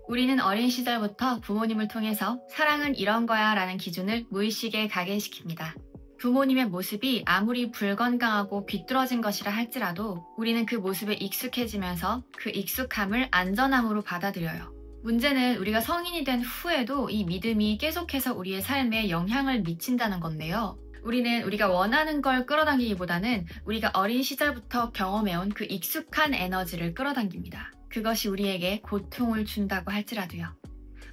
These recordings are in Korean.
우리는 어린 시절부터 부모님을 통해서 사랑은 이런 거야 라는 기준을 무의식에 각인시킵니다. 부모님의 모습이 아무리 불건강하고 비뚤어진 것이라 할지라도 우리는 그 모습에 익숙해지면서 그 익숙함을 안전함으로 받아들여요. 문제는 우리가 성인이 된 후에도 이 믿음이 계속해서 우리의 삶에 영향을 미친다는 건데요. 우리는 우리가 원하는 걸 끌어당기기보다는 우리가 어린 시절부터 경험해온 그 익숙한 에너지를 끌어당깁니다. 그것이 우리에게 고통을 준다고 할지라도요.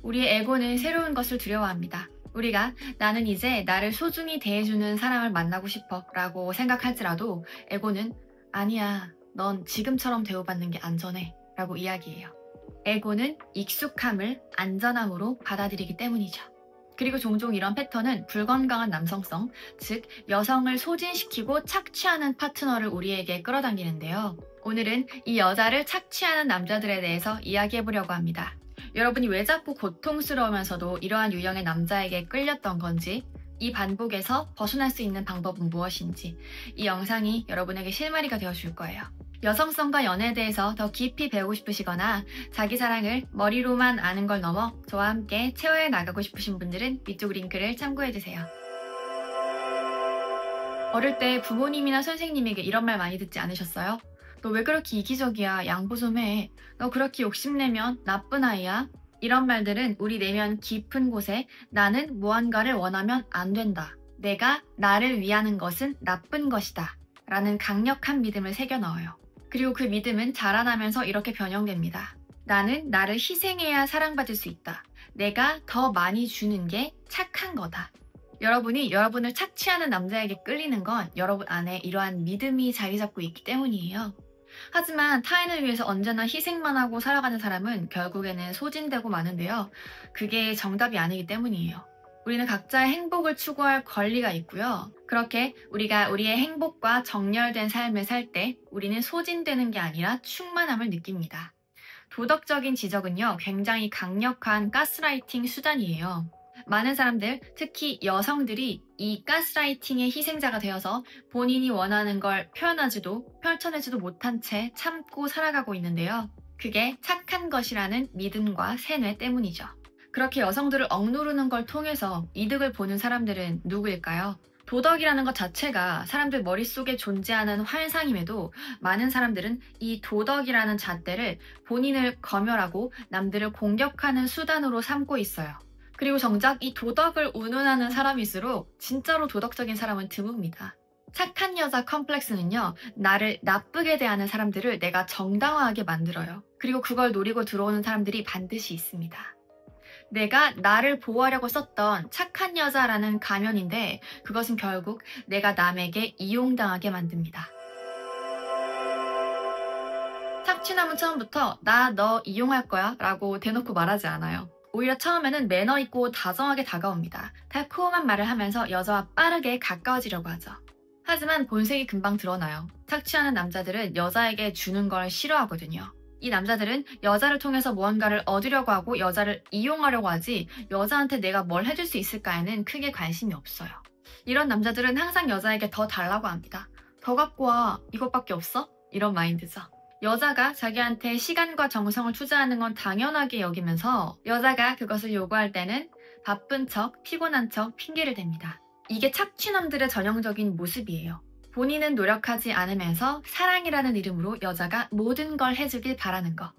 우리의 에고는 새로운 것을 두려워합니다. 우리가 나는 이제 나를 소중히 대해주는 사람을 만나고 싶어 라고 생각할지라도 에고는 아니야, 넌 지금처럼 대우받는 게 안전해 라고 이야기해요. 에고는 익숙함을 안전함으로 받아들이기 때문이죠. 그리고 종종 이런 패턴은 불건강한 남성성, 즉 여성을 소진시키고 착취하는 파트너를 우리에게 끌어당기는데요. 오늘은 이 여자를 착취하는 남자들에 대해서 이야기해보려고 합니다. 여러분이 왜 자꾸 고통스러우면서도 이러한 유형의 남자에게 끌렸던 건지, 이 반복에서 벗어날 수 있는 방법은 무엇인지 이 영상이 여러분에게 실마리가 되어줄 거예요. 여성성과 연애에 대해서 더 깊이 배우고 싶으시거나 자기 사랑을 머리로만 아는 걸 넘어 저와 함께 체화해 나가고 싶으신 분들은 위쪽 링크를 참고해주세요. 어릴 때 부모님이나 선생님에게 이런 말 많이 듣지 않으셨어요? 너 왜 그렇게 이기적이야? 양보 좀 해. 너 그렇게 욕심내면 나쁜 아이야? 이런 말들은 우리 내면 깊은 곳에 나는 무언가를 원하면 안 된다. 내가 나를 위하는 것은 나쁜 것이다. 라는 강력한 믿음을 새겨 넣어요. 그리고 그 믿음은 자라나면서 이렇게 변형됩니다. 나는 나를 희생해야 사랑받을 수 있다. 내가 더 많이 주는 게 착한 거다. 여러분이 여러분을 착취하는 남자에게 끌리는 건 여러분 안에 이러한 믿음이 자리 잡고 있기 때문이에요. 하지만 타인을 위해서 언제나 희생만 하고 살아가는 사람은 결국에는 소진되고 마는데요. 그게 정답이 아니기 때문이에요. 우리는 각자의 행복을 추구할 권리가 있고요. 그렇게 우리가 우리의 행복과 정렬된 삶을 살 때 우리는 소진되는 게 아니라 충만함을 느낍니다. 도덕적인 지적은요, 굉장히 강력한 가스라이팅 수단이에요. 많은 사람들, 특히 여성들이 이 가스라이팅의 희생자가 되어서 본인이 원하는 걸 표현하지도 펼쳐내지도 못한 채 참고 살아가고 있는데요. 그게 착한 것이라는 믿음과 세뇌 때문이죠. 그렇게 여성들을 억누르는 걸 통해서 이득을 보는 사람들은 누구일까요? 도덕이라는 것 자체가 사람들 머릿속에 존재하는 환상임에도 많은 사람들은 이 도덕이라는 잣대를 본인을 검열하고 남들을 공격하는 수단으로 삼고 있어요. 그리고 정작 이 도덕을 운운하는 사람일수록 진짜로 도덕적인 사람은 드뭅니다. 착한 여자 컴플렉스는요, 나를 나쁘게 대하는 사람들을 내가 정당화하게 만들어요. 그리고 그걸 노리고 들어오는 사람들이 반드시 있습니다. 내가 나를 보호하려고 썼던 착한 여자라는 가면인데 그것은 결국 내가 남에게 이용당하게 만듭니다. 착취남은 처음부터 나 너 이용할 거야 라고 대놓고 말하지 않아요. 오히려 처음에는 매너 있고 다정하게 다가옵니다. 달콤한 말을 하면서 여자와 빠르게 가까워지려고 하죠. 하지만 본색이 금방 드러나요. 착취하는 남자들은 여자에게 주는 걸 싫어하거든요. 이 남자들은 여자를 통해서 무언가를 얻으려고 하고 여자를 이용하려고 하지 여자한테 내가 뭘 해줄 수 있을까에는 크게 관심이 없어요. 이런 남자들은 항상 여자에게 더 달라고 합니다. 더 갖고 와, 이것밖에 없어? 이런 마인드죠. 여자가 자기한테 시간과 정성을 투자하는 건 당연하게 여기면서 여자가 그것을 요구할 때는 바쁜 척, 피곤한 척 핑계를 댑니다. 이게 착취남들의 전형적인 모습이에요. 본인은 노력하지 않으면서 사랑이라는 이름으로 여자가 모든 걸 해주길 바라는 것.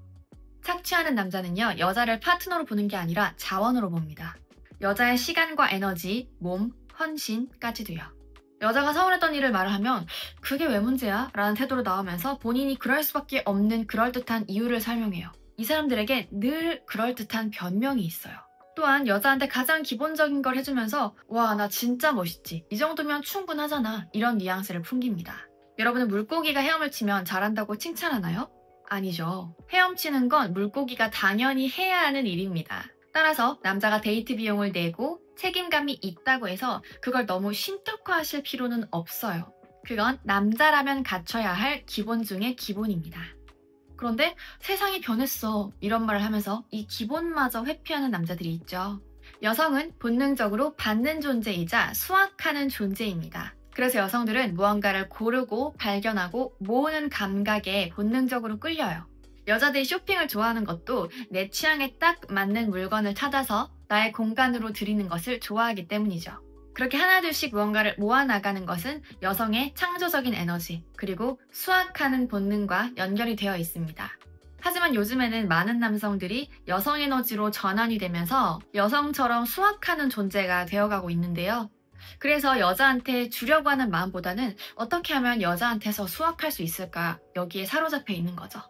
착취하는 남자는요, 여자를 파트너로 보는 게 아니라 자원으로 봅니다. 여자의 시간과 에너지, 몸, 헌신까지도요. 여자가 서운했던 일을 말을 하면 그게 왜 문제야? 라는 태도로 나오면서 본인이 그럴 수밖에 없는 그럴듯한 이유를 설명해요. 이 사람들에게 늘 그럴듯한 변명이 있어요. 또한 여자한테 가장 기본적인 걸 해주면서 와, 나 진짜 멋있지. 이 정도면 충분하잖아. 이런 뉘앙스를 풍깁니다. 여러분은 물고기가 헤엄을 치면 잘한다고 칭찬하나요? 아니죠. 헤엄치는 건 물고기가 당연히 해야 하는 일입니다. 따라서 남자가 데이트 비용을 내고 책임감이 있다고 해서 그걸 너무 신격화하실 필요는 없어요. 그건 남자라면 갖춰야 할 기본 중의 기본입니다. 그런데 세상이 변했어 이런 말을 하면서 이 기본마저 회피하는 남자들이 있죠. 여성은 본능적으로 받는 존재이자 수확하는 존재입니다. 그래서 여성들은 무언가를 고르고 발견하고 모으는 감각에 본능적으로 끌려요. 여자들이 쇼핑을 좋아하는 것도 내 취향에 딱 맞는 물건을 찾아서 나의 공간으로 들이는 것을 좋아하기 때문이죠. 그렇게 하나둘씩 무언가를 모아나가는 것은 여성의 창조적인 에너지, 그리고 수확하는 본능과 연결이 되어 있습니다. 하지만 요즘에는 많은 남성들이 여성 에너지로 전환이 되면서 여성처럼 수확하는 존재가 되어가고 있는데요. 그래서 여자한테 주려고 하는 마음보다는 어떻게 하면 여자한테서 수확할 수 있을까, 여기에 사로잡혀 있는 거죠.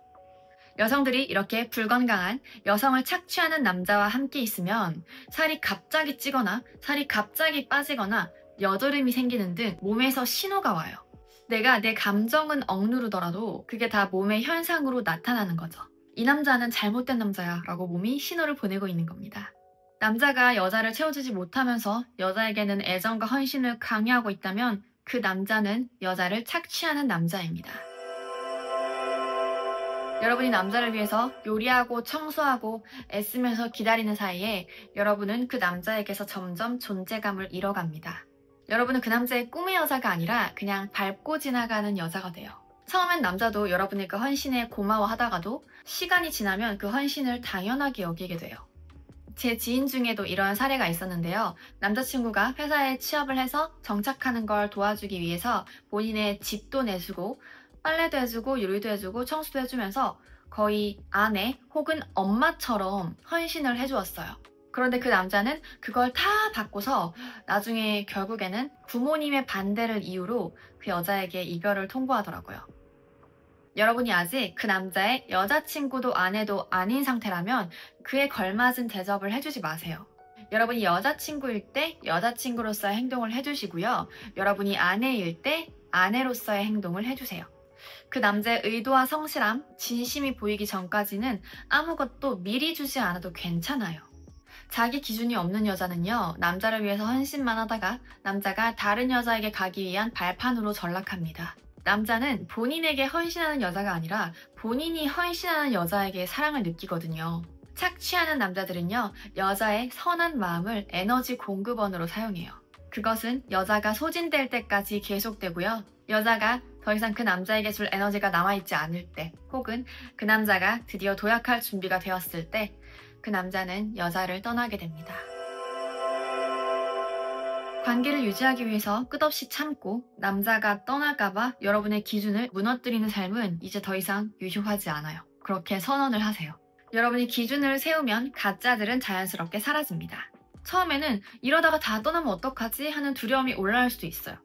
여성들이 이렇게 불건강한 여성을 착취하는 남자와 함께 있으면 살이 갑자기 찌거나 살이 갑자기 빠지거나 여드름이 생기는 등 몸에서 신호가 와요. 내가 내 감정은 억누르더라도 그게 다 몸의 현상으로 나타나는 거죠. 이 남자는 잘못된 남자야 라고 몸이 신호를 보내고 있는 겁니다. 남자가 여자를 채워주지 못하면서 여자에게는 애정과 헌신을 강요하고 있다면 그 남자는 여자를 착취하는 남자입니다. 여러분이 남자를 위해서 요리하고 청소하고 애쓰면서 기다리는 사이에 여러분은 그 남자에게서 점점 존재감을 잃어갑니다. 여러분은 그 남자의 꿈의 여자가 아니라 그냥 밟고 지나가는 여자가 돼요. 처음엔 남자도 여러분의 그 헌신에 고마워하다가도 시간이 지나면 그 헌신을 당연하게 여기게 돼요. 제 지인 중에도 이러한 사례가 있었는데요. 남자친구가 회사에 취업을 해서 정착하는 걸 도와주기 위해서 본인의 집도 내주고 빨래도 해주고 요리도 해주고 청소도 해주면서 거의 아내 혹은 엄마처럼 헌신을 해주었어요. 그런데 그 남자는 그걸 다 받고서 나중에 결국에는 부모님의 반대를 이유로 그 여자에게 이별을 통보하더라고요. 여러분이 아직 그 남자의 여자친구도 아내도 아닌 상태라면 그에 걸맞은 대접을 해주지 마세요. 여러분이 여자친구일 때 여자친구로서의 행동을 해주시고요. 여러분이 아내일 때 아내로서의 행동을 해주세요. 그 남자의 의도와 성실함, 진심이 보이기 전까지는 아무것도 미리 주지 않아도 괜찮아요. 자기 기준이 없는 여자는요, 남자를 위해서 헌신만 하다가 남자가 다른 여자에게 가기 위한 발판으로 전락합니다. 남자는 본인에게 헌신하는 여자가 아니라 본인이 헌신하는 여자에게 사랑을 느끼거든요. 착취하는 남자들은요, 여자의 선한 마음을 에너지 공급원으로 사용해요. 그것은 여자가 소진될 때까지 계속되고요. 여자가 더 이상 그 남자에게 줄 에너지가 남아있지 않을 때, 혹은 그 남자가 드디어 도약할 준비가 되었을 때 그 남자는 여자를 떠나게 됩니다. 관계를 유지하기 위해서 끝없이 참고 남자가 떠날까봐 여러분의 기준을 무너뜨리는 삶은 이제 더 이상 유효하지 않아요. 그렇게 선언을 하세요. 여러분이 기준을 세우면 가짜들은 자연스럽게 사라집니다. 처음에는 이러다가 다 떠나면 어떡하지 하는 두려움이 올라올 수도 있어요.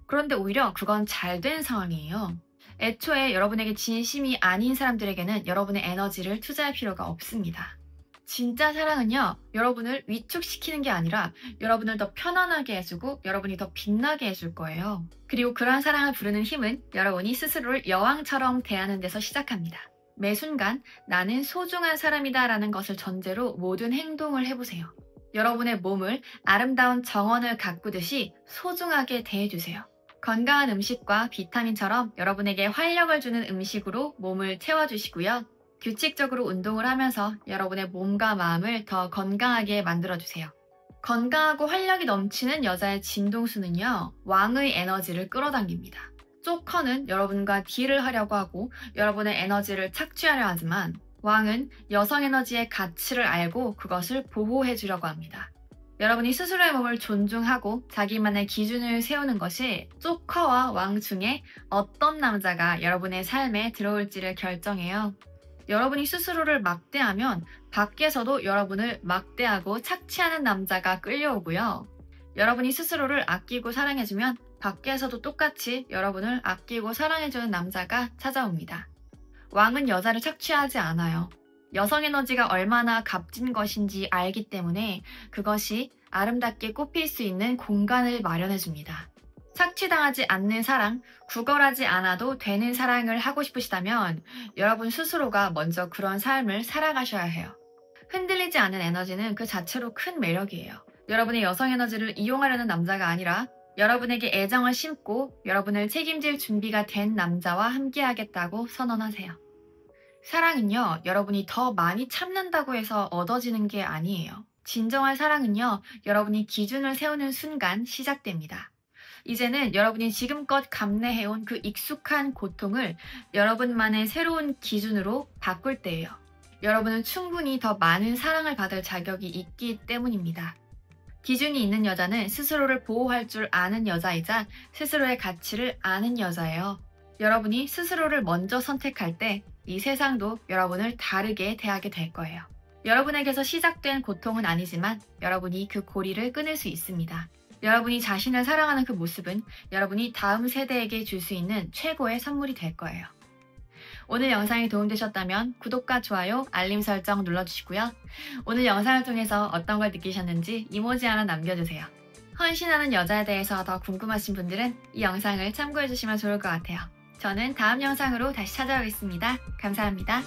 그런데 오히려 그건 잘된 상황이에요. 애초에 여러분에게 진심이 아닌 사람들에게는 여러분의 에너지를 투자할 필요가 없습니다. 진짜 사랑은요, 여러분을 위축시키는 게 아니라 여러분을 더 편안하게 해주고 여러분이 더 빛나게 해줄 거예요. 그리고 그러한 사랑을 부르는 힘은 여러분이 스스로를 여왕처럼 대하는 데서 시작합니다. 매 순간 나는 소중한 사람이다 라는 것을 전제로 모든 행동을 해보세요. 여러분의 몸을 아름다운 정원을 가꾸듯이 소중하게 대해주세요. 건강한 음식과 비타민처럼 여러분에게 활력을 주는 음식으로 몸을 채워주시고요. 규칙적으로 운동을 하면서 여러분의 몸과 마음을 더 건강하게 만들어주세요. 건강하고 활력이 넘치는 여자의 진동수는요, 왕의 에너지를 끌어당깁니다. 조커는 여러분과 딜을 하려고 하고 여러분의 에너지를 착취하려 하지만 왕은 여성 에너지의 가치를 알고 그것을 보호해주려고 합니다. 여러분이 스스로의 몸을 존중하고 자기만의 기준을 세우는 것이 조커와 왕 중에 어떤 남자가 여러분의 삶에 들어올지를 결정해요. 여러분이 스스로를 막대하면 밖에서도 여러분을 막대하고 착취하는 남자가 끌려오고요. 여러분이 스스로를 아끼고 사랑해주면 밖에서도 똑같이 여러분을 아끼고 사랑해주는 남자가 찾아옵니다. 왕은 여자를 착취하지 않아요. 여성 에너지가 얼마나 값진 것인지 알기 때문에 그것이 아름답게 꽃필 수 있는 공간을 마련해줍니다. 착취당하지 않는 사랑, 구걸하지 않아도 되는 사랑을 하고 싶으시다면 여러분 스스로가 먼저 그런 삶을 살아가셔야 해요. 흔들리지 않는 에너지는 그 자체로 큰 매력이에요. 여러분의 여성 에너지를 이용하려는 남자가 아니라 여러분에게 애정을 심고 여러분을 책임질 준비가 된 남자와 함께하겠다고 선언하세요. 사랑은요, 여러분이 더 많이 참는다고 해서 얻어지는 게 아니에요. 진정한 사랑은요, 여러분이 기준을 세우는 순간 시작됩니다. 이제는 여러분이 지금껏 감내해온 그 익숙한 고통을 여러분만의 새로운 기준으로 바꿀 때예요. 여러분은 충분히 더 많은 사랑을 받을 자격이 있기 때문입니다. 기준이 있는 여자는 스스로를 보호할 줄 아는 여자이자 스스로의 가치를 아는 여자예요. 여러분이 스스로를 먼저 선택할 때 이 세상도 여러분을 다르게 대하게 될 거예요. 여러분에게서 시작된 고통은 아니지만 여러분이 그 고리를 끊을 수 있습니다. 여러분이 자신을 사랑하는 그 모습은 여러분이 다음 세대에게 줄 수 있는 최고의 선물이 될 거예요. 오늘 영상이 도움되셨다면 구독과 좋아요, 알림 설정 눌러주시고요. 오늘 영상을 통해서 어떤 걸 느끼셨는지 이모지 하나 남겨주세요. 헌신하는 여자에 대해서 더 궁금하신 분들은 이 영상을 참고해주시면 좋을 것 같아요. 저는 다음 영상으로 다시 찾아오겠습니다. 감사합니다.